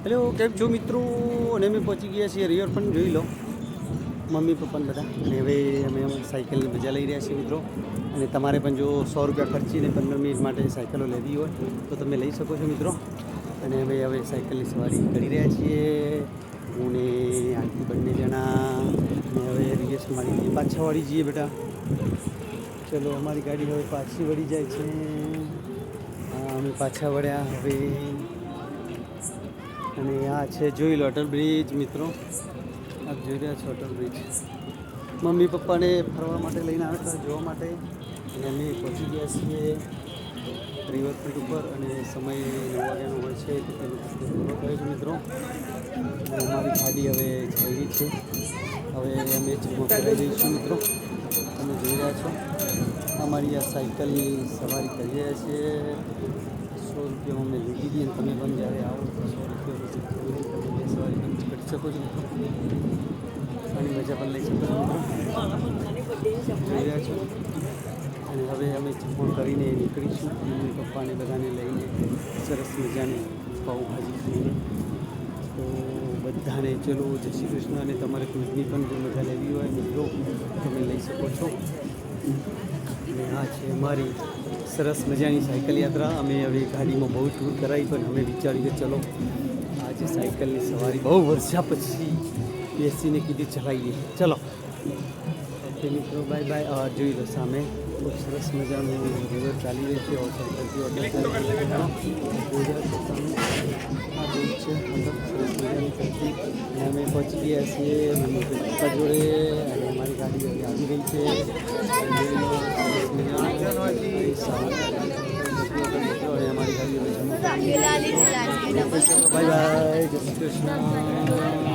Hello, કેમ છો મિત્રો? અને અમે પહોંચી ગયા છીએ રિવરફ્રન્ટ, જોઈ લો મમ્મી પપ્પાને બધા. અને હવે અમે સાયકલની મજા લઈ રહ્યા છીએ મિત્રો. અને તમારે પણ જો 100 રૂપિયા ખર્ચીને 15 મિનિટ માટે સાયકલો લેવી હોય તો તમે લઈ શકો છો મિત્રો. અને હવે સાયકલની સવારી કરી રહ્યા છીએ હું ને આંટી બંને જણા. અને હવે રિયસ મારી પાછા વળી જઈએ બેટા. ચલો, અમારી ગાડી હવે પાછી વળી જાય છે. અમે પાછા વળ્યા હવે. અને આ છે, જોઈ લો, અટલ બ્રિજ મિત્રો. આપ જોઈ રહ્યા છો અટલ બ્રિજ. મમ્મી પપ્પાને ફરવા માટે લઈને આવ્યા હતા, જોવા માટે. અને અમે પહોંચી ગયા છીએ રિવરફ્રન્ટ ઉપર. અને સમય 9 વાગ્યાનો હોય છે તો તેનો પૂરો થયો છે મિત્રો. અને અમારી ગાડી હવે જઈ રહી છે. હવે અમે જમવા કરી દઈશું મિત્રો. તમે જોઈ રહ્યા છો અમારી આ સાયકલની સવારી કરી રહ્યા છીએ. 100 રૂપિયામાં મેં લીધી હતી. અને તમે પણ જ્યારે આવો તો 100 રૂપિયા તમે સવારી કરી શકો છો મિત્રો. આની મજા પણ લઈ શકો છો મિત્રો. જોઈ રહ્યા છો. અને હવે અમે જમણ કરીને નીકળીશું મમ્મી પપ્પાને બધાને લઈને સરસ મજાની પાઉંભાજી ખાઈને. તો બધાને ચલો, જય શ્રી કૃષ્ણ. અને તમારે દૂધની પણ જો મજા લેવી હોય મિત્રો તમે લઈ શકો છો. અને આ છે અમારી સરસ મજાની સાયકલ યાત્રા. અમે હવે ગાડીમાં બહુ ટૂર કરાવી, પણ અમે વિચાર્યું કે ચલો આજે સાયકલની સવારી બહુ વર્ષા પછી બેસીને કીધી ચલાવીએ. ચલો ઓકે મિત્રો, બાય બાય. જોઈ લો સામે બહુ સરસ મજાનું રિવર ચાલી રહી છે. સાયકલથી ઓટો ચાલી રહી છે. આ બીચ છે, સરસ મજાની કરતી. અને અમે પહોંચી ગયા છીએ મમ્મી પપ્પા જોડે. અને અમારી ગાડી હવે આવી રહી છે. અને અમારી ગાડી હવે બાય બાય, જય શ્રી કૃષ્ણ.